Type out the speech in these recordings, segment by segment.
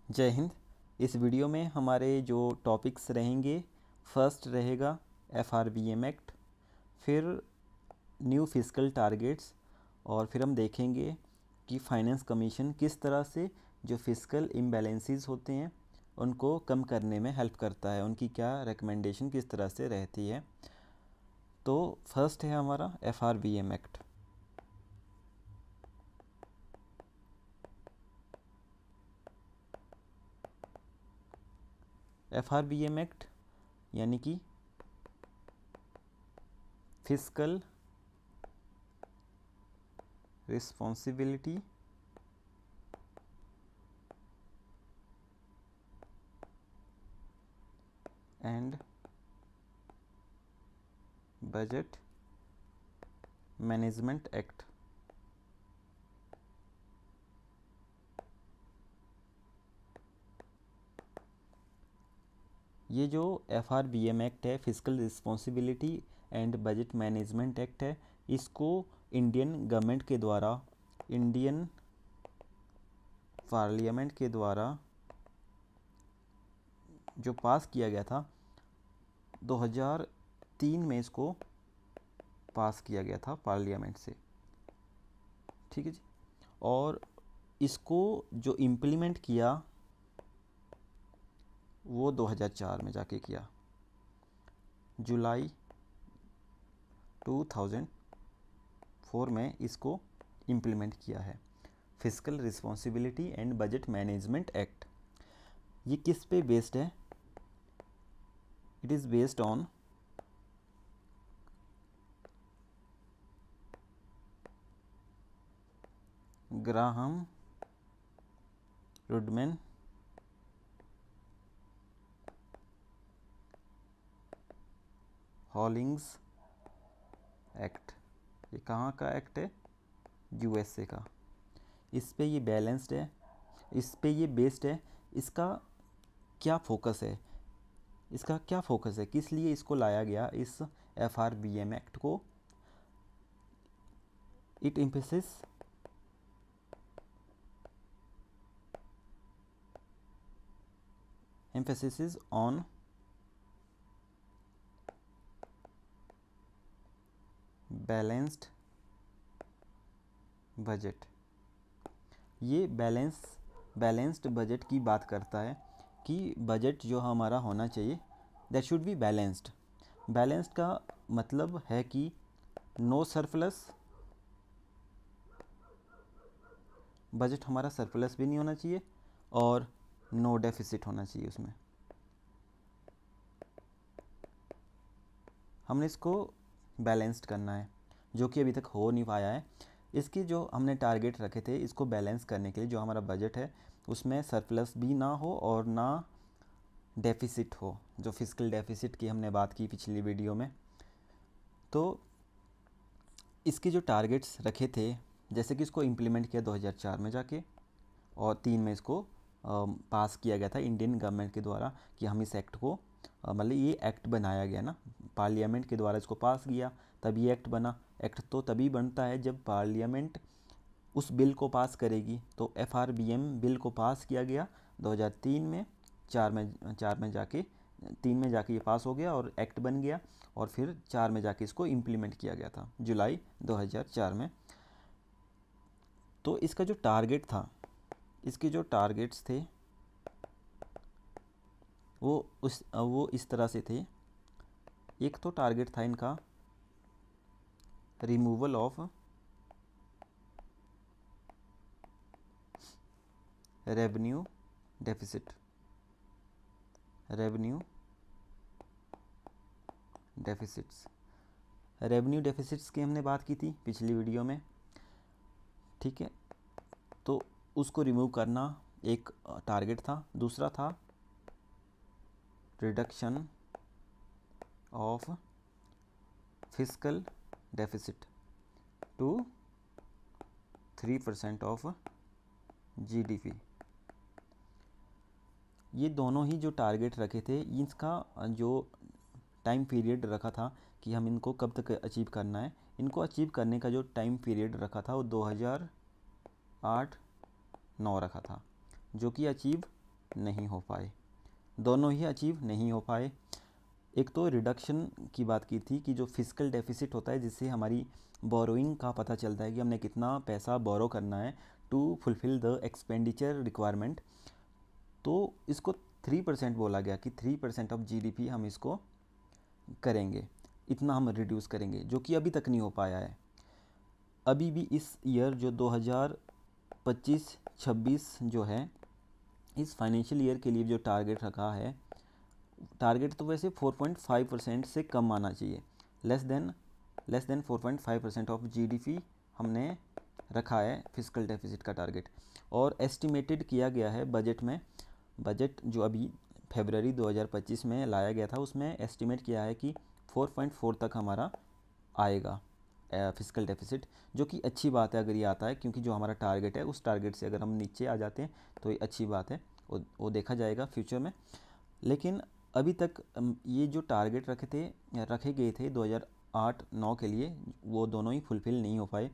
जय हिंद। इस वीडियो में हमारे जो टॉपिक्स रहेंगे, फर्स्ट रहेगा FRBM एक्ट, फिर न्यू फिस्कल टारगेट्स, और फिर हम देखेंगे कि फाइनेंस कमीशन किस तरह से जो फिस्कल इम्बैलेंसेस होते हैं उनको कम करने में हेल्प करता है, उनकी क्या रिकमेंडेशन किस तरह से रहती है। तो फर्स्ट है हमारा FRBM एक्ट। FRBM एक्ट यानी कि fiscal responsibility and budget management act. ये जो FRBM एक्ट है, physical responsibility and budget management act है, इसको इंडियन गवर्नमेंट के द्वारा, इंडियन पार्लियामेंट के द्वारा जो पास किया गया था 2003 में, इसको पास किया गया था पार्लियामेंट से। ठीक है जी। और इसको जो इम्प्लीमेंट किया वो 2004 में जाके किया, जुलाई 2004 में इसको इम्प्लीमेंट किया है, physical responsibility and budget management act. ये किस पे बेस्ड है? It is based on Graham Rudman Hollings act. ये कहाँ का एक्ट है? USA का। इस पे ये बैलेंस्ड है, इस पे ये बेस्ड है। इसका क्या फोकस है? इसका क्या फोकस है, किस लिए इसको लाया गया इस FRBM एक्ट को? It emphasis on balanced budget. ये बैलेंस्ड बजट की बात करता है कि बजट जो हमारा होना चाहिए that should be balanced. Balanced का मतलब है कि नो सरप्लस, बजट हमारा सरप्लस भी नहीं होना चाहिए, और नो डेफिसिट होना चाहिए उसमें। हमने इसको बैलेंस्ड करना है, जो कि अभी तक हो नहीं पाया है। इसकी जो हमने टारगेट रखे थे इसको बैलेंस करने के लिए, जो हमारा बजट है उसमें सरप्लस भी ना हो और ना डेफिसिट हो, जो फिजिकल डेफिसिट की हमने बात की पिछली वीडियो में। तो इसके जो टारगेट्स रखे थे, जैसे कि इसको इम्प्लीमेंट किया 2004 में जाके, और 3 में इसको पास किया गया था इंडियन गवर्नमेंट के द्वारा कि हम इस एक्ट को, मतलब ये एक्ट बनाया गया ना, पार्लियामेंट के द्वारा इसको पास किया तब ये एक्ट बना। एक्ट तो तभी बनता है जब पार्लियामेंट उस बिल को पास करेगी। तो FRBM बिल को पास किया गया 2003 में, 4 में जाके, 3 में जाके ये पास हो गया और एक्ट बन गया, और फिर 4 में जाके इसको इम्प्लीमेंट किया गया था जुलाई 2004 में। तो इसका जो टारगेट था, इसके जो टारगेट्स थे वो इस तरह से थे। एक तो टारगेट था इनका removal of revenue deficit. Revenue deficits की हमने बात की थी पिछली वीडियो में। ठीक है, तो उसको रिमूव करना एक टारगेट था। दूसरा था reduction of fiscal deficit to 3% of GDP। ये दोनों ही जो टारगेट रखे थे, इसका जो टाइम पीरियड रखा था कि हम इनको कब तक अचीव करना है, इनको अचीव करने का जो टाइम पीरियड रखा था वो 2008-9 रखा था, जो कि अचीव नहीं हो पाए, दोनों ही अचीव नहीं हो पाए। एक तो रिडक्शन की बात की थी कि जो फिजिकल डेफिसिट होता है जिससे हमारी बोरोइंग का पता चलता है कि हमने कितना पैसा बोरो करना है to fulfil the expenditure requirement, तो इसको 3% बोला गया कि 3% ऑफ जीडीपी हम इसको करेंगे, इतना हम रिड्यूस करेंगे, जो कि अभी तक नहीं हो पाया है। अभी भी इस ईयर जो 2025-26 जो है, इस फाइनेंशियल ईयर के लिए जो टारगेट रखा है, टारगेट तो वैसे 4.5% से कम आना चाहिए, लेस देन 4.5% ऑफ जीडीपी हमने रखा है फिजिकल डेफिसिट का टारगेट। और एस्टिमेटेड किया गया है बजट में, बजट जो अभी फरवरी 2025 में लाया गया था उसमें एस्टिमेट किया है कि 4.4 तक हमारा आएगा फिजिकल डेफिसिट, जो कि अच्छी बात है अगर ये आता है, क्योंकि जो हमारा टारगेट है उस टारगेट से अगर हम नीचे आ जाते हैं तो ये अच्छी बात है, वो देखा जाएगा फ्यूचर में। लेकिन अभी तक ये जो टारगेट रखे गए थे 2008-9 के लिए, वो दोनों ही फुलफ़िल नहीं हो पाए।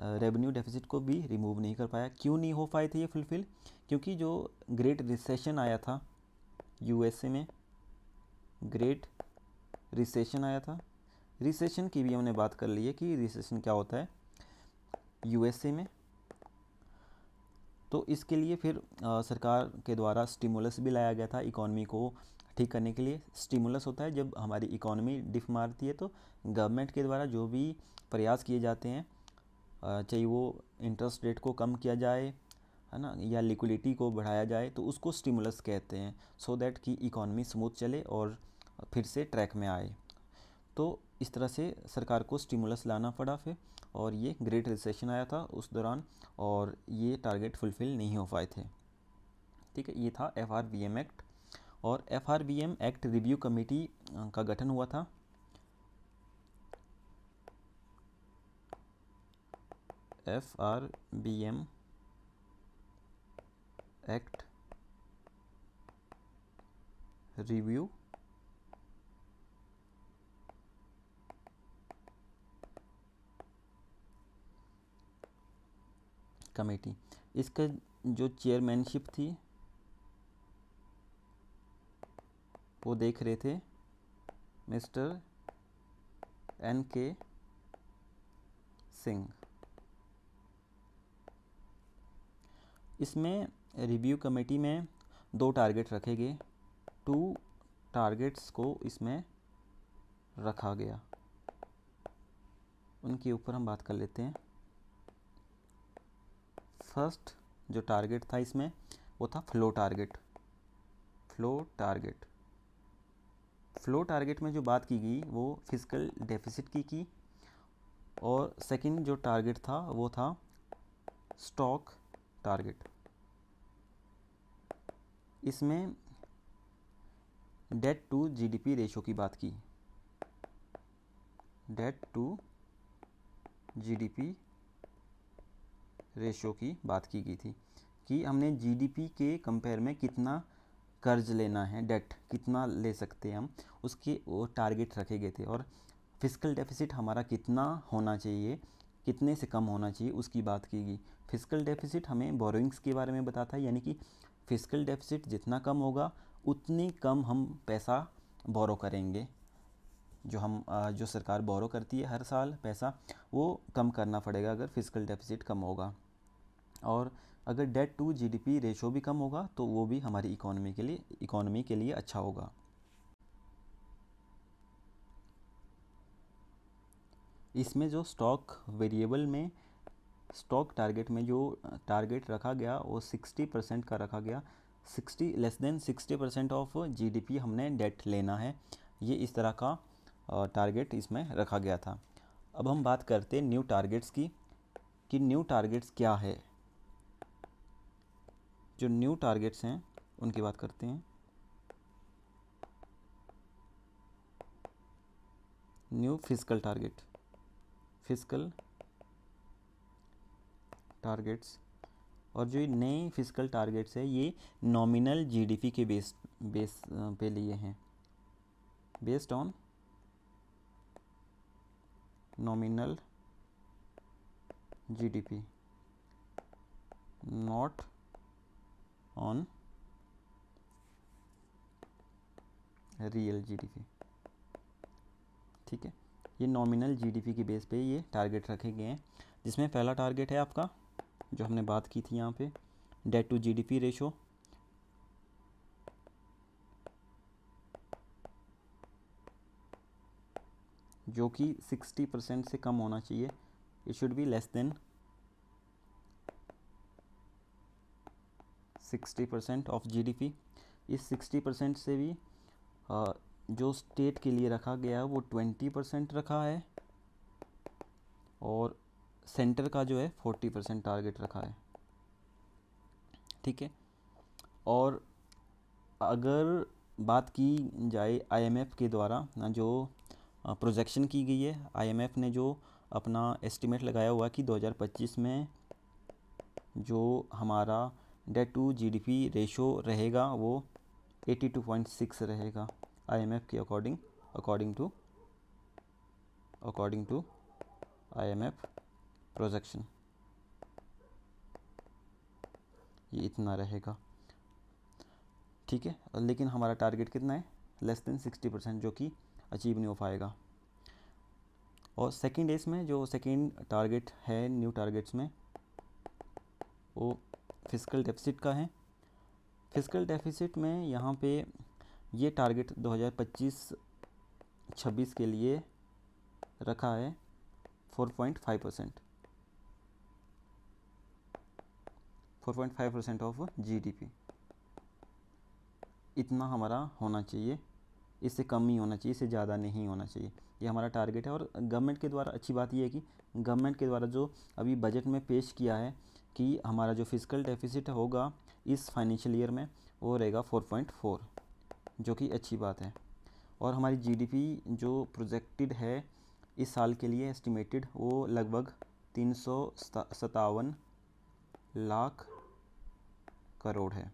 रेवेन्यू डेफिसिट को भी रिमूव नहीं कर पाया। क्यों नहीं हो पाए थे ये फुलफ़िल? क्योंकि जो ग्रेट रिसेशन आया था यूएसए में, ग्रेट रिसेशन आया था, रिसेशन की भी हमने बात कर ली है कि रिसेशन क्या होता है यूएसए में। तो इसके लिए फिर सरकार के द्वारा स्टिमुलस भी लाया गया था इकॉनमी को ठीक करने के लिए। स्टिमुलस होता है जब हमारी इकॉनमी डिफ मारती है, तो गवर्नमेंट के द्वारा जो भी प्रयास किए जाते हैं, चाहे वो इंटरेस्ट रेट को कम किया जाए, है ना, या लिक्विडिटी को बढ़ाया जाए, तो उसको स्टिमुलस कहते हैं, सो दैट कि इकॉनमी स्मूथ चले और फिर से ट्रैक में आए। तो इस तरह से सरकार को स्टिमुलस लाना पड़ा फिर, और ये ग्रेट रिसेशन आया था उस दौरान, और ये टारगेट फुलफ़िल नहीं हो पाए थे। ठीक है, ये था FRBM एक्ट। और FRBM एक्ट रिव्यू कमेटी का गठन हुआ था। FRBM एक्ट रिव्यू कमेटी, इसका जो चेयरमैनशिप थी वो देख रहे थे मिस्टर N.K. सिंह। इसमें रिव्यू कमेटी में 2 टारगेट रखे गए, 2 टारगेट्स को इसमें रखा गया, उनके ऊपर हम बात कर लेते हैं। फर्स्ट जो टारगेट था इसमें वो था फ्लो टारगेट। फ्लो टारगेट में जो बात की गई वो फिजिकल डेफिसिट की। और सेकंड जो टारगेट था वो था स्टॉक टारगेट। इसमें डेट टू जीडीपी रेशो की बात की, डेट टू जीडीपी रेशो की बात की गई थी कि हमने जीडीपी के कंपेयर में कितना कर्ज लेना है, डेट कितना ले सकते हैं हम, उसके वो टारगेट रखे गए थे। और फिजिकल डेफिसिट हमारा कितना होना चाहिए, कितने से कम होना चाहिए, उसकी बात की गई। फिजिकल डेफिसिट हमें बोरोइंग्स के बारे में बताता है, यानी कि फिजिकल डेफिसिट जितना कम होगा उतनी कम हम पैसा बोरो करेंगे। जो सरकार बोरो करती है हर साल पैसा, वो कम करना पड़ेगा अगर फिजिकल डेफिसिट कम होगा। और अगर डेट टू जीडीपी रेशो भी कम होगा तो वो भी हमारी इकोनॉमी के लिए अच्छा होगा। इसमें जो स्टॉक वेरिएबल में स्टॉक टारगेट में जो टारगेट रखा गया वो 60% का रखा गया। 60% ऑफ जीडीपी हमने डेट लेना है, ये इस तरह का टारगेट इसमें रखा गया था। अब हम बात करते हैं न्यू टारगेट्स की, कि न्यू टारगेट्स क्या है। जो न्यू टारगेट्स हैं उनकी बात करते हैं। न्यू फिजिकल टारगेट्स, और जो ये नए फिजिकल टारगेट्स है ये नॉमिनल जीडीपी के बेस पे लिए हैं, based on nominal GDP, not on real GDP. ठीक है, ये नॉमिनल जीडीपी की बेस पे ये टारगेट रखे गए हैं, जिसमें पहला टारगेट है आपका जो हमने बात की थी यहाँ पे, डेट टू जीडीपी रेशो, जो कि 60% से कम होना चाहिए। It should be less than 60% of GDP. इस 60% से भी जो स्टेट के लिए रखा गया है वो 20% रखा है, और सेंटर का जो है 40% टारगेट रखा है। ठीक है, और अगर बात की जाए आईएमएफ के द्वारा जो प्रोजेक्शन की गई है, आईएमएफ ने जो अपना एस्टिमेट लगाया हुआ कि 2025 में जो हमारा डेट टू जीडीपी रेशो रहेगा वो 82.6 रहेगा आईएमएफ के अकॉर्डिंग टू आईएमएफ प्रोजेक्शन, ये इतना रहेगा। ठीक है, लेकिन हमारा टारगेट कितना है, लेस देन 60%, जो कि अचीव नहीं हो पाएगा। और सेकेंड इसमें जो सेकेंड टारगेट है न्यू टारगेट्स में, वो फिस्कल डेफिसिट का है। फिस्कल डेफिसिट में यहाँ पे ये टारगेट 2025-26 के लिए रखा है 4.5%, 4.5% ऑफ जीडीपी। इतना हमारा होना चाहिए, इससे कम ही होना चाहिए, इससे ज़्यादा नहीं होना चाहिए। ये हमारा टारगेट है। और गवर्नमेंट के द्वारा अच्छी बात ये है कि गवर्नमेंट के द्वारा जो अभी बजट में पेश किया है कि हमारा जो फिस्कल डेफिसिट होगा इस फाइनेंशियल ईयर में वो रहेगा 4.4, जो कि अच्छी बात है। और हमारी जीडीपी जो प्रोजेक्टेड है इस साल के लिए एस्टिमेटेड, वो लगभग 357 लाख करोड़ है।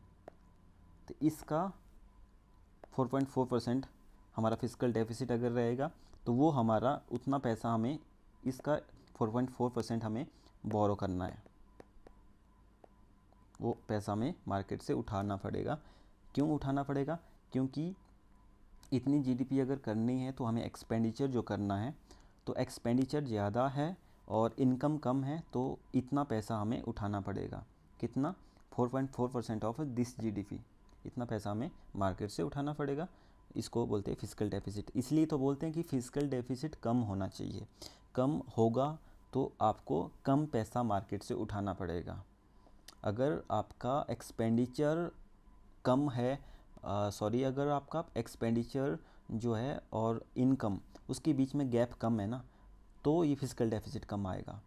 तो इसका 4.4% हमारा फिस्कल डेफिसिट अगर रहेगा तो वो हमारा उतना पैसा हमें, इसका 4.4% हमें बोरो करना है, वो पैसा हमें मार्केट से उठाना पड़ेगा। क्यों उठाना पड़ेगा? क्योंकि इतनी जीडीपी अगर करनी है तो हमें एक्सपेंडिचर जो करना है, तो एक्सपेंडिचर ज़्यादा है और इनकम कम है, तो इतना पैसा हमें उठाना पड़ेगा। कितना? 4.4% ऑफ दिस जीडीपी, इतना पैसा हमें मार्केट से उठाना पड़ेगा। इसको बोलते हैं फिस्कल डेफिसिट। इसलिए तो बोलते हैं कि फिस्कल डेफिसिट कम होना चाहिए। कम होगा तो आपको कम पैसा मार्केट से उठाना पड़ेगा। अगर आपका एक्सपेंडिचर कम है, अगर आपका एक्सपेंडिचर जो है और इनकम उसके बीच में गैप कम है ना, तो ये फिस्कल डेफिसिट कम आएगा।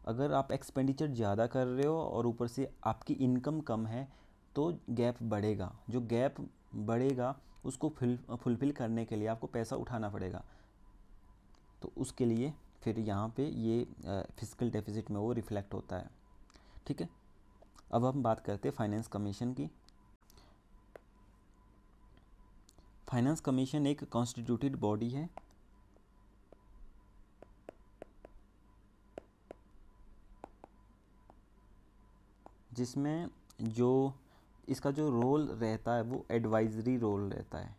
अगर आप एक्सपेंडिचर ज़्यादा कर रहे हो और ऊपर से आपकी इनकम कम है तो गैप बढ़ेगा। जो गैप बढ़ेगा उसको फुलफिल करने के लिए आपको पैसा उठाना पड़ेगा, तो उसके लिए फिर यहाँ पे ये फिस्कल डेफिसिट में वो रिफ्लेक्ट होता है। ठीक है, अब हम बात करते हैं फाइनेंस कमीशन की। फाइनेंस कमीशन एक कॉन्स्टिट्यूटेड बॉडी है जिसमें जो इसका जो रोल रहता है वो एडवाइजरी रोल रहता है,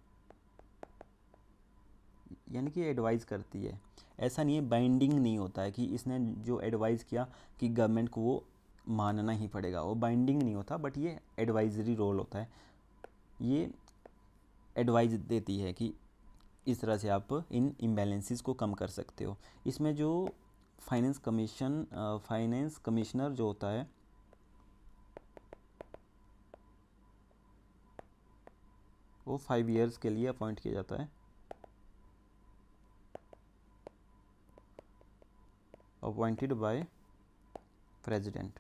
यानी कि एडवाइज़ करती है। ऐसा नहीं है, बाइंडिंग नहीं होता है कि इसने जो एडवाइज़ किया कि गवर्नमेंट को वो मानना ही पड़ेगा, वो बाइंडिंग नहीं होता, बट ये एडवाइजरी रोल होता है। ये एडवाइस देती है कि इस तरह से आप इन इम्बैलेंसेस को कम कर सकते हो। इसमें जो फाइनेंस कमिश्नर जो होता है वो 5 ईयर्स के लिए अपॉइंट किया जाता है, अपॉइंटेड बाय प्रेसिडेंट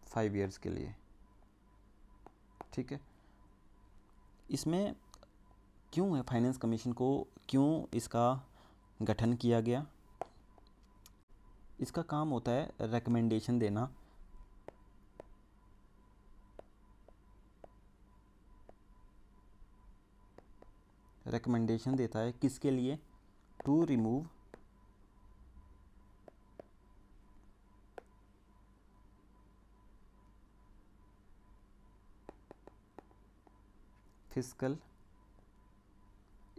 5 ईयर्स के लिए। ठीक है, इसमें क्यों है फाइनेंस कमीशन को, क्यों इसका गठन किया गया? इसका काम होता है रिकमेंडेशन देना, रिकमेंडेशन देता है किसके लिए? To remove fiscal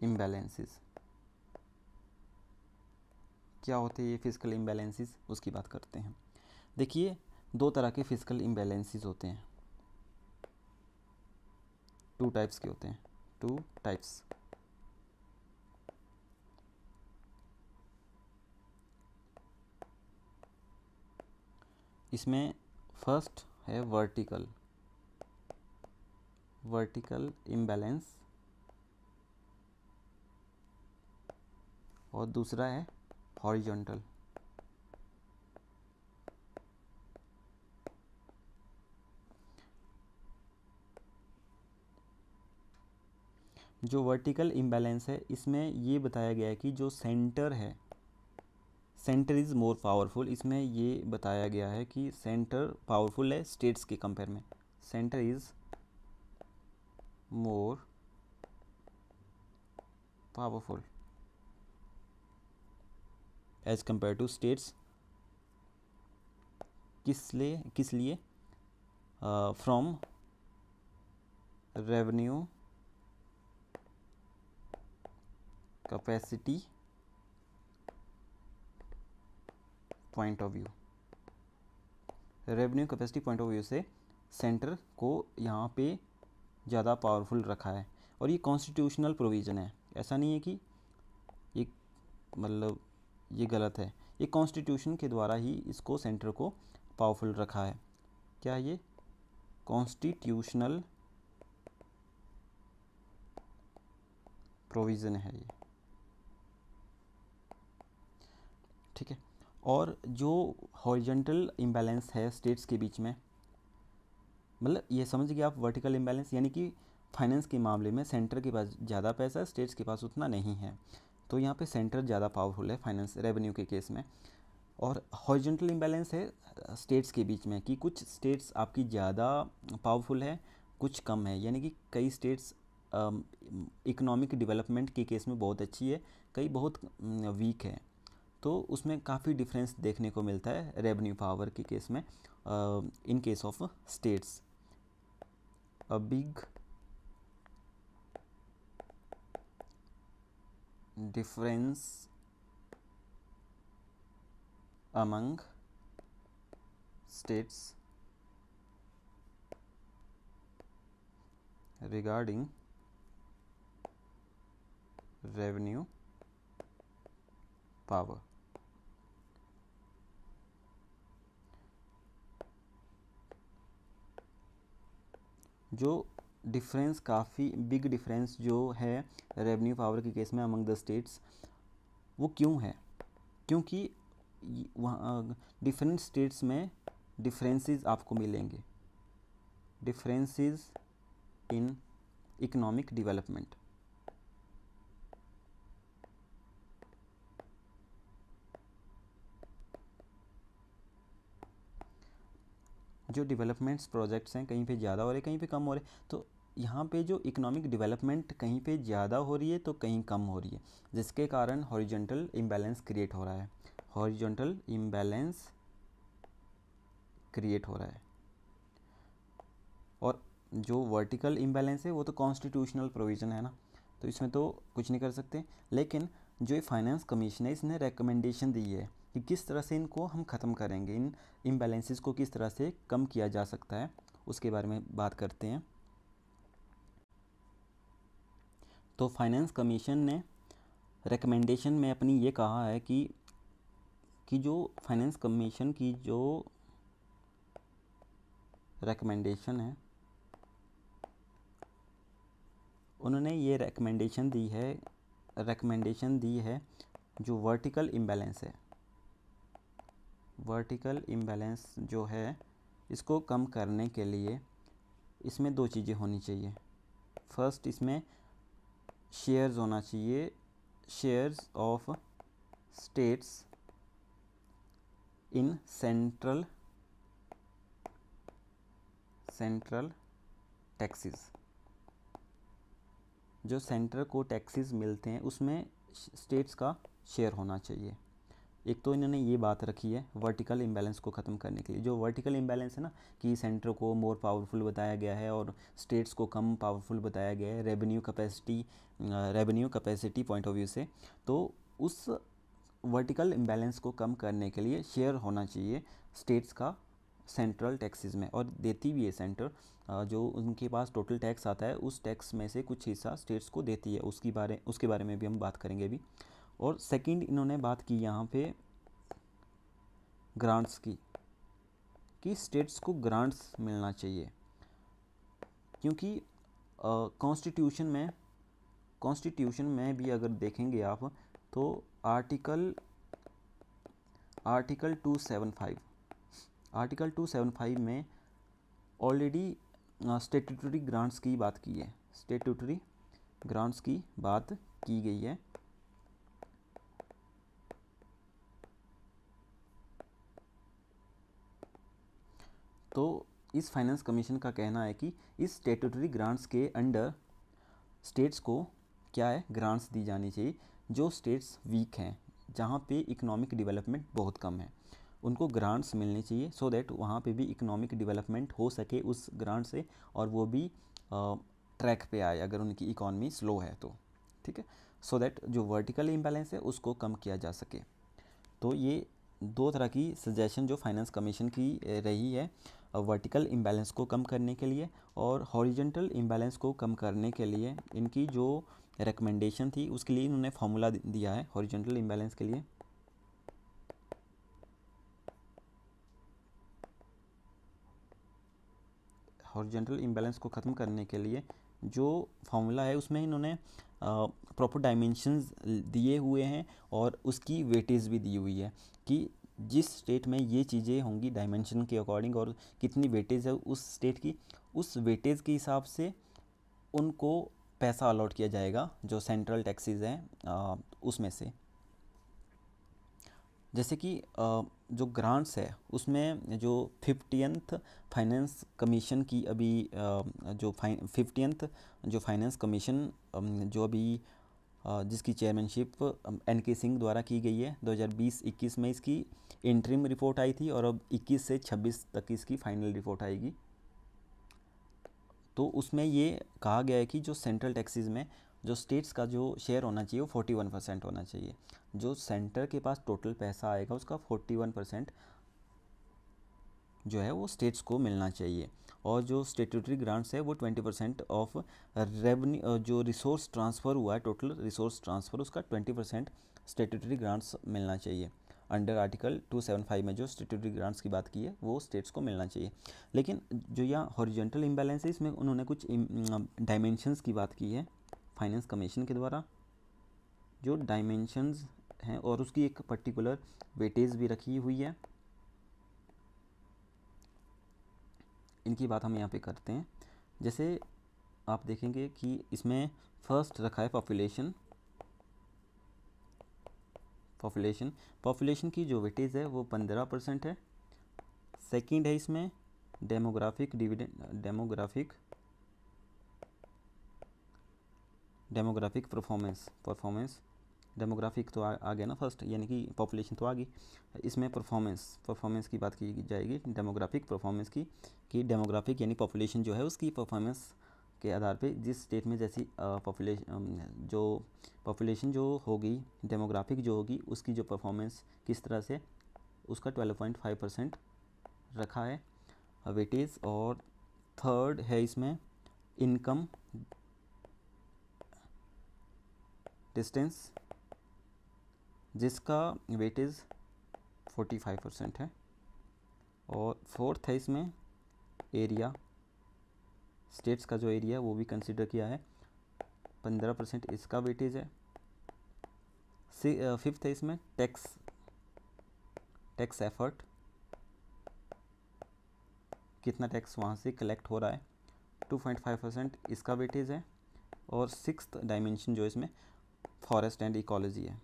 imbalances. क्या होते हैं ये फिस्कल इम्बैलेंसेस, उसकी बात करते हैं। देखिए, दो तरह के फिस्कल इम्बैलेंसेस होते हैं, टू टाइप्स के होते हैं, टू टाइप्स। इसमें फर्स्ट है वर्टिकल इम्बैलेंस, और दूसरा है हॉरिजॉन्टल। जो वर्टिकल इम्बैलेंस है, इसमें ये बताया गया है कि जो सेंटर है, सेंटर इज़ मोर पावरफुल। इसमें ये बताया गया है कि सेंटर पावरफुल है स्टेट्स के कंपेयर में। Centre is more powerful as compare to states. किस लिए from revenue capacity point of view. Revenue capacity point of view से सेंटर को यहाँ पे ज़्यादा पावरफुल रखा है, और ये कॉन्स्टिट्यूशनल प्रोविज़न है। ऐसा नहीं है कि ये मतलब ये गलत है, ये कॉन्स्टिट्यूशन के द्वारा ही इसको सेंटर को पावरफुल रखा है। क्या ये कॉन्स्टिट्यूशनल प्रोविज़न है ये, ठीक है। और जो हॉरिजॉन्टल इम्बैलेंस है स्टेट्स के बीच में, मतलब ये समझ गए आप, वर्टिकल इम्बैलेंस यानी कि फाइनेंस के मामले में सेंटर के पास ज़्यादा पैसा है, स्टेट्स के पास उतना नहीं है, तो यहाँ पे सेंटर ज़्यादा पावरफुल है फाइनेंस रेवेन्यू के केस में। और हॉरिजॉन्टल इम्बैलेंस है स्टेट्स के बीच में, कि कुछ स्टेट्स आपकी ज़्यादा पावरफुल है, कुछ कम है, यानी कि कई स्टेट्स इकोनॉमिक डेवलपमेंट के केस में बहुत अच्छी है, कई बहुत वीक है। तो उसमें काफ़ी डिफरेंस देखने को मिलता है रेवेन्यू पावर के केस में। In case of states, a big difference among states regarding revenue power। जो डिफरेंस, काफ़ी बिग डिफरेंस जो है रेवेन्यू पावर के केस में अमंग द स्टेट्स, वो क्यों है? क्योंकि वहाँ डिफरेंट स्टेट्स में डिफरेंसेस आपको मिलेंगे, डिफरेंसेस इन इकोनॉमिक डेवलपमेंट। जो डेवलपमेंट्स प्रोजेक्ट्स हैं, कहीं पे ज़्यादा हो रहे, कहीं पे कम हो रहे, तो यहाँ पे जो इकोनॉमिक डेवलपमेंट कहीं पे ज़्यादा हो रही है तो कहीं कम हो रही है, जिसके कारण हॉरिजॉन्टल इम्बैलेंस क्रिएट हो रहा है, हॉरिजॉन्टल इम्बैलेंस क्रिएट हो रहा है। और जो वर्टिकल इम्बैलेंस है वो तो कॉन्स्टिट्यूशनल प्रोविज़न है ना, तो इसमें तो कुछ नहीं कर सकते। लेकिन जो ये फाइनेंस कमीशन है, इसने रिकमेंडेशन दी है कि किस तरह से इनको हम ख़त्म करेंगे, इन इम्बैलेंसेस को किस तरह से कम किया जा सकता है, उसके बारे में बात करते हैं। तो फाइनेंस कमीशन ने रिकमेंडेशन में अपनी ये कहा है कि जो फाइनेंस कमीशन की जो रिकमेंडेशन है, उन्होंने ये रिकमेंडेशन दी है जो वर्टिकल इम्बैलेंस है, वर्टिकल इम्बैलेंस जो है, इसको कम करने के लिए इसमें दो चीज़ें होनी चाहिए। फर्स्ट, इसमें शेयर्स होना चाहिए, shares of states in central taxes. जो सेंटर को टैक्सेस मिलते हैं उसमें स्टेट्स का शेयर होना चाहिए। एक तो इन्होंने ये बात रखी है वर्टिकल इम्बैलेंस को ख़त्म करने के लिए। जो वर्टिकल इम्बैलेंस है ना, कि सेंटर को मोर पावरफुल बताया गया है और स्टेट्स को कम पावरफुल बताया गया है revenue capacity point of view से। तो उस वर्टिकल इम्बैलेंस को कम करने के लिए शेयर होना चाहिए स्टेट्स का सेंट्रल टैक्सेस में, और देती भी है सेंटर। जो उनके पास टोटल टैक्स आता है उस टैक्स में से कुछ हिस्सा स्टेट्स को देती है, उसके बारे में भी हम बात करेंगे अभी। और सेकंड इन्होंने बात की यहाँ पे ग्रांट्स की, कि स्टेट्स को ग्रांट्स मिलना चाहिए, क्योंकि कॉन्स्टिट्यूशन में भी अगर देखेंगे आप तो आर्टिकल 275 में ऑलरेडी स्टेट्यूटरी ग्रांट्स की बात की है, स्टेट्यूटरी ग्रांट्स की बात की गई है। तो इस फाइनेंस कमीशन का कहना है कि इस स्टेट्यूटरी ग्रांट्स के अंडर स्टेट्स को क्या है, ग्रांट्स दी जानी चाहिए। जो स्टेट्स वीक हैं, जहाँ पे इकोनॉमिक डेवलपमेंट बहुत कम है, उनको ग्रांट्स मिलनी चाहिए, सो दैट वहाँ पे भी इकोनॉमिक डेवलपमेंट हो सके उस ग्रांट से, और वो भी ट्रैक पे आए अगर उनकी इकॉनमी स्लो है तो, ठीक है, सो दैट जो वर्टिकल इम्बैलेंस है उसको कम किया जा सके। तो ये दो तरह की सजेशन जो फाइनेंस कमीशन की रही है, वर्टिकल इम्बैलेंस को कम करने के लिए और हॉरिजॉन्टल इम्बैलेंस को कम करने के लिए। इनकी जो रिकमेंडेशन थी उसके लिए इन्होंने फार्मूला दिया है हॉरिजॉन्टल इम्बैलेंस के लिए। हॉरिजॉन्टल इम्बैलेंस को ख़त्म करने के लिए जो फार्मूला है उसमें इन्होंने प्रॉपर डायमेंशंस दिए हुए हैं और उसकी वेटेज भी दी हुई है कि जिस स्टेट में ये चीज़ें होंगी डायमेंशन के अकॉर्डिंग और कितनी वेटेज है उस स्टेट की, उस वेटेज के हिसाब से उनको पैसा अलॉट किया जाएगा जो सेंट्रल टैक्सेस हैं उसमें से। जैसे कि जो ग्रांट्स है उसमें जो 50th फाइनेंस कमीशन की अभी जो 50th जो फाइनेंस कमीशन जो अभी जिसकी चेयरमैनशिप NK सिंह द्वारा की गई है 2020-21 में इसकी इंटरिम रिपोर्ट आई थी और अब 21 से 26 तक इसकी फाइनल रिपोर्ट आएगी। तो उसमें ये कहा गया है कि जो सेंट्रल टैक्सेस में जो स्टेट्स का जो शेयर होना चाहिए वो 41% होना चाहिए। जो सेंटर के पास टोटल पैसा आएगा उसका 41% जो है वो स्टेट्स को मिलना चाहिए, और जो स्टेट्यूटरी ग्रांट्स है वो 20% ऑफ रेवेन्यू जो रिसोर्स ट्रांसफ़र हुआ है, टोटल रिसोर्स ट्रांसफ़र उसका 20% स्टेट्यूटरी ग्रांट्स मिलना चाहिए। अंडर आर्टिकल 275 में जो स्टेट्यूटरी ग्रांट्स की बात की है वो स्टेट्स को मिलना चाहिए। लेकिन जो यहाँ हॉरिजॉन्टल इम्बैलेंस है इसमें उन्होंने कुछ डायमेंशंस की बात की है फाइनेंस कमीशन के द्वारा। जो डायमेंशंस हैं और उसकी एक पर्टिकुलर वेटेज भी रखी हुई है, इनकी बात हम यहाँ पे करते हैं। जैसे आप देखेंगे कि इसमें फर्स्ट रखा है पॉपुलेशन की जो वेटेज है वो 15% है। सेकंड है इसमें डेमोग्राफिक परफॉर्मेंस डेमोग्राफिक तो आ गया ना फर्स्ट, यानी कि पॉपुलेशन तो आ गई, इसमें परफॉर्मेंस की बात की जाएगी डेमोग्राफिक परफॉर्मेंस की, कि डेमोग्राफिक यानी पॉपुलेशन जो है उसकी परफॉर्मेंस के आधार पे जिस स्टेट में जैसी पॉपुलेशन जो होगी डेमोग्राफिक जो होगी उसकी जो परफॉर्मेंस किस तरह से, उसका 12.5% रखा है वेटेज। और थर्ड है इसमें इनकम डिस्टेंस जिसका वेटेज 45% है। और फोर्थ है इसमें एरिया, स्टेट्स का जो एरिया है वो भी कंसिडर किया है, 15% इसका वेटेज है। फिफ्थ है इसमें टैक्स एफर्ट, कितना टैक्स वहाँ से कलेक्ट हो रहा है, 2.5% इसका वेटेज है। और सिक्स्थ डायमेंशन जो इसमें फॉरेस्ट एंड इकोलॉजी है,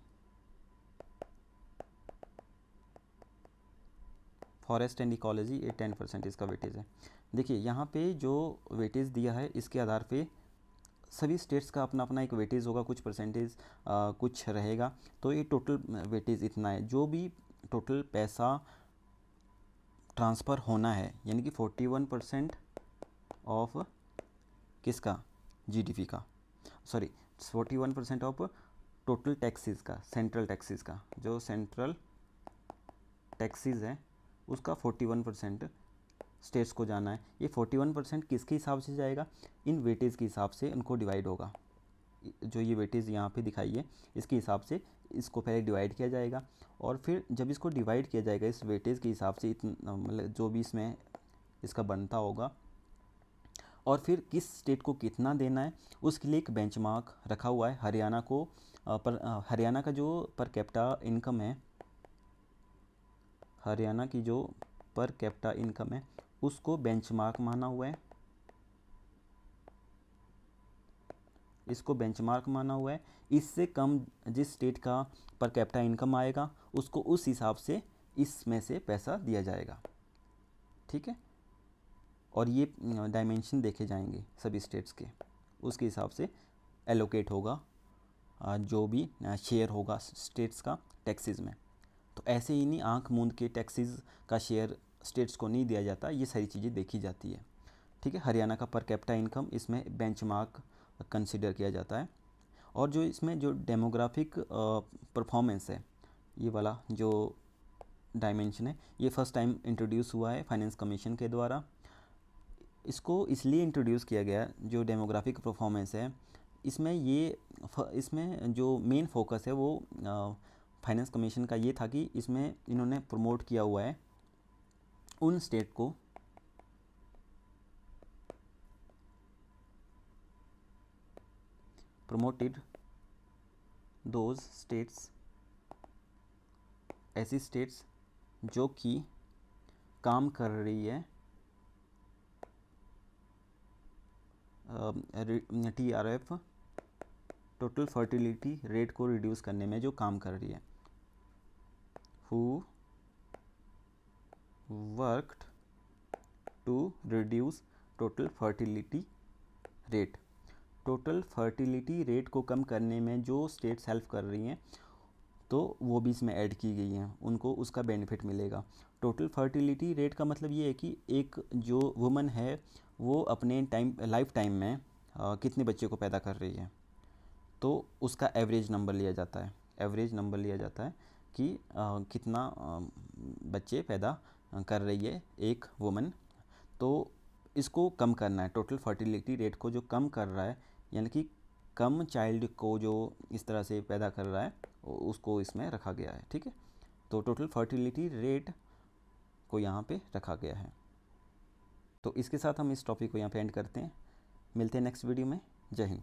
फॉरेस्ट एंड इकोलॉजी 10% इसका वेटेज है। देखिए यहाँ पे जो वेटेज दिया है इसके आधार पे सभी स्टेट्स का अपना अपना एक वेटेज होगा, कुछ परसेंटेज कुछ रहेगा। तो ये टोटल वेटेज इतना है, जो भी टोटल पैसा ट्रांसफ़र होना है, यानी कि 41% ऑफ किसका, जीडीपी का, सॉरी 41% ऑफ टोटल टैक्सेस का, सेंट्रल टैक्सेस का, जो सेंट्रल टैक्सेस है उसका 41% स्टेट्स को जाना है। ये 41% किसके हिसाब से जाएगा, इन वेटेज के हिसाब से उनको डिवाइड होगा। जो ये वेटेज यहाँ पे दिखाई है इसके हिसाब से इसको पहले डिवाइड किया जाएगा, और फिर जब इसको डिवाइड किया जाएगा इस वेटेज के हिसाब से, इतना मतलब जो भी इसमें इसका बनता होगा, और फिर किस स्टेट को कितना देना है उसके लिए एक बेंचमार्क रखा हुआ है। हरियाणा को हरियाणा का जो पर कैपिटा इनकम है, हरियाणा की जो पर कैपिटा इनकम है उसको बेंचमार्क माना हुआ है, इसको बेंचमार्क माना हुआ है। इससे कम जिस स्टेट का पर कैपिटा इनकम आएगा उसको उस हिसाब से इसमें से पैसा दिया जाएगा, ठीक है। और ये डायमेंशन देखे जाएंगे सभी स्टेट्स के, उसके हिसाब से एलोकेट होगा जो भी शेयर होगा स्टेट्स का टैक्सेस में। तो ऐसे ही नहीं आंख मूंद के टैक्सेस का शेयर स्टेट्स को नहीं दिया जाता, ये सारी चीज़ें देखी जाती है, ठीक है। हरियाणा का पर कैपिटा इनकम इसमें बेंचमार्क कंसिडर किया जाता है। और जो इसमें जो डेमोग्राफिक परफॉर्मेंस है, ये वाला जो डायमेंशन है, ये फर्स्ट टाइम इंट्रोड्यूस हुआ है फाइनेंस कमीशन के द्वारा। इसको इसलिए इंट्रोड्यूस किया गया, जो डेमोग्राफिक परफॉर्मेंस है इसमें जो मेन फोकस है वो फाइनेंस कमीशन का ये था कि इसमें इन्होंने प्रमोट किया हुआ है उन स्टेट को promoted those states, ऐसी स्टेट्स जो कि काम कर रही है TRF टोटल फर्टिलिटी रेट को रिड्यूस करने में, जो काम कर रही है, who worked to reduce total fertility rate। Total fertility rate को कम करने में जो स्टेट्स हेल्प कर रही हैं तो वो भी इसमें ऐड की गई हैं, उनको उसका बेनिफिट मिलेगा। टोटल फर्टिलिटी रेट का मतलब ये है कि एक जो वुमन है वो अपने लाइफ टाइम में कितने बच्चे को पैदा कर रही है, तो उसका एवरेज नंबर लिया जाता है, एवरेज नंबर लिया जाता है कि कितना बच्चे पैदा कर रही है एक वुमन। तो इसको कम करना है, टोटल फर्टिलिटी रेट को जो कम कर रहा है, यानी कि कम चाइल्ड को जो इस तरह से पैदा कर रहा है उसको इसमें रखा गया है, ठीक है। तो टोटल फर्टिलिटी रेट को यहाँ पे रखा गया है। तो इसके साथ हम इस टॉपिक को यहाँ पे एंड करते हैं, मिलते हैं नेक्स्ट वीडियो में। जय हिंद।